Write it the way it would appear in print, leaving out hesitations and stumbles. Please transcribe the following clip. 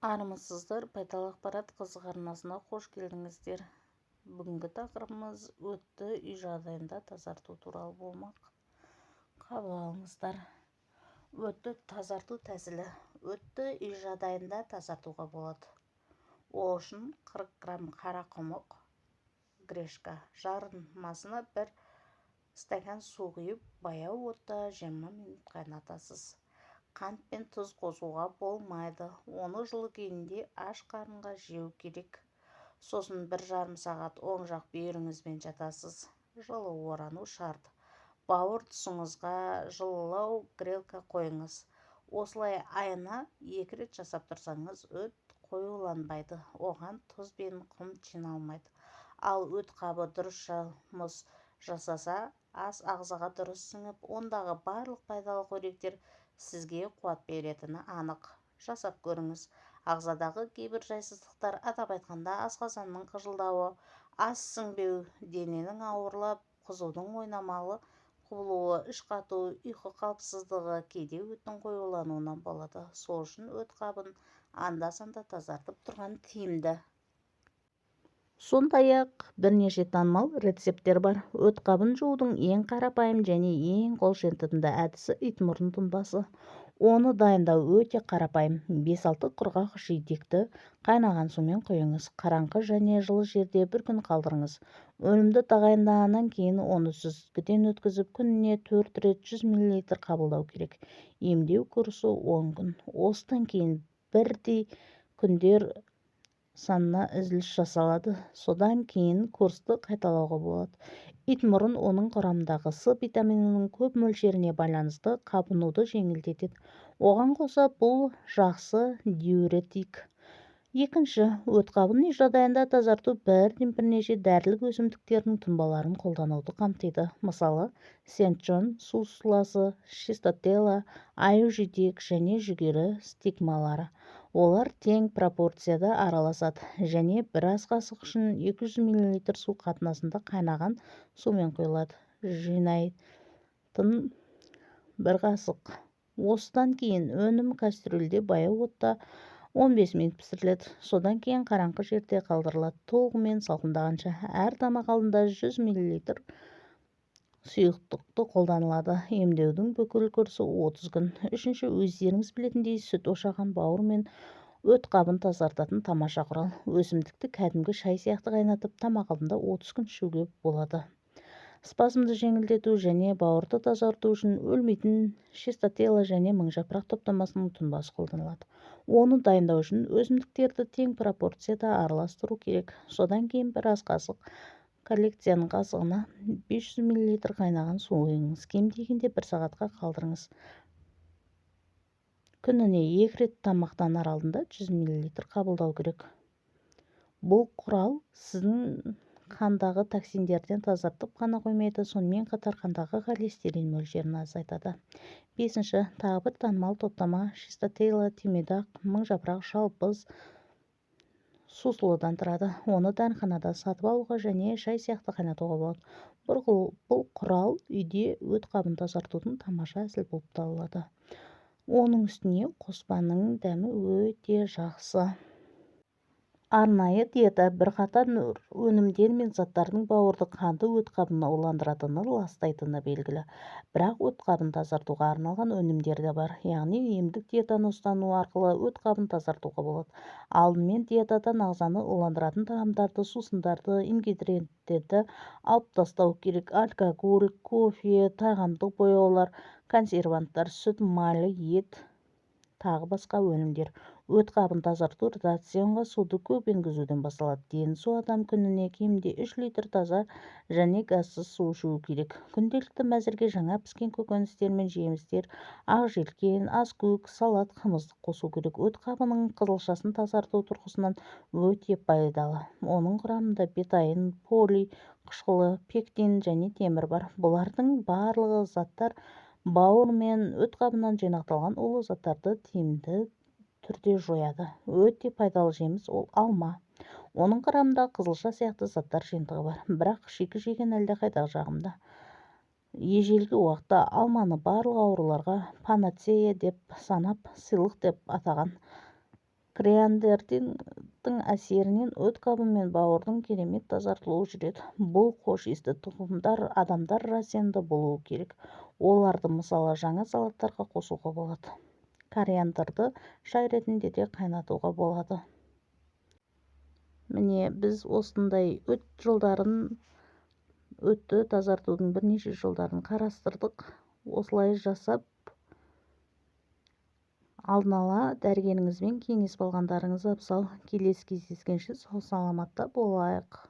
Армысыздар, пайдалы ақпарат қызық арнасына қош келдіңіздер. Бүгінгі тақырыбымыз өтті үй жағдайында тазарту туралы болмақ. Қабыл алыңыздар. Өтті тазарту тәсілі. Өтті үй жағдайында тазартуға болады. Ол үшін 40 грамм қара құмық, грешка жармасына 1 стакан су құйып, баяу отта 20 минут қайнатасыз. Қант пен тұз қосуға болмайды. Оны жылы күйінде аш қарынға жеу керек. Сосын 1,5 сағат оң жақ бүйіріңізбен жатасыз. Жылы орану шарт. Бауыр тұсыңызға жылылау грелка қойыңыз. Осылай айына 2 рет жасап тұрсаңыз, өт қоюланбайды. Оған тұз бен құм жиналмайды. Ал өт қабы дұрыс жұмыс жасаса, ас ағзаға дұрыс сіңіп, ондағы барлық пайдалы қоректер сізге қуат беретіні анық. Жасап көріңіз. Ағзадағы кейбір жайсыздықтар, атап айтқанда асқазанның қыжылдауы, ас сіңбеу, дененің ауырлап, қызудың ойнамалы құбылуы, іш қату, ұйқы қалыпсыздығы кейде өттің қоюлануынан болады. Сол үшін өт қабын анда-санда тазартып тұрған тиімді. Сондай-ақ бірнеше танымал рецепттер бар. Өт қабын жуудың ең қарапайым және ең қолжетімді әдісі итмұрын тұнбасы. Оны дайындау өте қарапайым. 5-6 құрғақ жидекті қайнаған сумен құйыңыз. Қараңғы және жылы жерде 1 күн қалдырыңыз. Өнімді тағайындағаннан кейін оны сүзгіден өткізіп, күніне 4 рет 100 мл қабылдау керек. Емдеу курсы 10 күн. Осыдан кейін бірдей күндер санына үзіліс жасалады. Содан кейін курсты қайталауға болады. Итмұрын оның құрамындағы С витаминінің көп мөлшеріне байланысты қабынуды жеңілдетеді. Оған қоса бұл жақсы диуретик. Екінші, өт қабын үй жағдайында тазарту бірнеше дәрілік өсімдіктердің тұнбаларын қолдануды қамтиды. Мысалы, сент-джон сусыласы, шистотела, аю-жидек және жүгері стигмалары. Олар тең пропорцияда араласады және 1 ас қасық үшін 200 мл су қатынасында қайнаған сумен құйылады. Жинайтын 1 қасық. Осыдан кейін өнім кастрюльде баяу отта 15 минут пісіріледі. Содан кейін қараңғы жерде қалдырылады, толығымен салқындағанша. Әр тамақ алдында 100 мл сұйықтықты қолданылады. Емдеудің бүкіл курсы 30 күн. Үшінші, өздеріңіз білетіндей, сүт ошаған бауыр мен өт қабын тазартатын тамаша құрал. Өсімдікті кәдімгі шай сияқты қайнатып, тамақ алдында 30 күн ішуге болады. Спазмды жеңілдету және бауырды тазарту үшін өлмейтін шистотела және мыңжапырақ топтамасының тұнбасы қолданылады. Оны дайындау үшін өсімдіктерді тең пропорцияда араластыру керек. Содан кейін 1 ас қасық коллекцияның қасығына 500 мл қайнаған су құйыңыз. Кем дегенде 1 сағатқа қалдырыңыз. Күніне 2 рет тамақтанар алдында 100 мл қабылдау керек. Бұл құрал сіздің қандағы токсиндерден тазартып қана қоймайды, сонымен қатар қандағы холестерин мөлшерін азайтады. 5-ші, тағы бір танымал топтама шистотела түймедақ, мыңжапырақ, шалпыз сусылыдан тұрады. Оны дәріханада сатып алуға және шай сияқты қайнатуға болады. Бұл құрал үйде өт қабын тазартудың тамаша әсіл болып табылады. Оның үстіне қоспаның дәмі өте жақсы. Арнайы диета бірқатар өнімдер мен заттардың бауырды қанды өт қабын уландыратыны, ластайтыны белгілі. Бірақ өт қабын тазартуға арналған өнімдер де бар. Яғни емдік диетаны ұстану арқылы өт қабын тазартуға болады. Алдымен диетадан ағзаны уландыратын тағамдарды, сусындарды, ингредиенттерді алып тастау керек. Алкоголь, кофе, тағамдық бояулар, консерванттар, сүт, майлы ет, тағы басқа өнімдер. Өт қабын тазарту рационға суды көп енгізуден басталады. Дені сау адам күніне кемінде 3 литр таза және газсыз су ішу керек. Күнделікті мәзірге жаңа піскен көкөністер мен жемістер, ақ желкен, аскөк, салат, қымызды қосу керек. Өт қабының қызылшасын тазарту тұрғысынан өте пайдалы. Оның құрамында бетайн, полий қышқылы, пектин және темір бар. Бұлардың барлығы заттар бауыр мен өт қабынан жинақталған улы заттарды тиімді түрде жояды. Өте пайдалы жеміс ол алма. Оның құрамында қызылша сияқты заттар жиынтығы бар. Бірақ шикі жеген әлдеқайда жағымды. Ежелгі уақытта алманы барлық ауруларға панацея деп санап, сыйлық деп атаған. кориандрдың әсерінен өт қабы мен бауырдың керемет тазартылуы жүреді. Бұл хош иісті тұқымдар адамдар рационында болуы керек. Оларды мысалы жаңа салаттарға қосуға болады. Кориандрды шай ретінде де қайнатуға болады. Міне біз осындай өтті тазартудың бірнеше жолдарын қарастырдық. Осылай жасап алдын ала дәрігеріңізбен кеңесіп алғандарыңыз абзал. Келесі кездескенше сау саламатта болайық.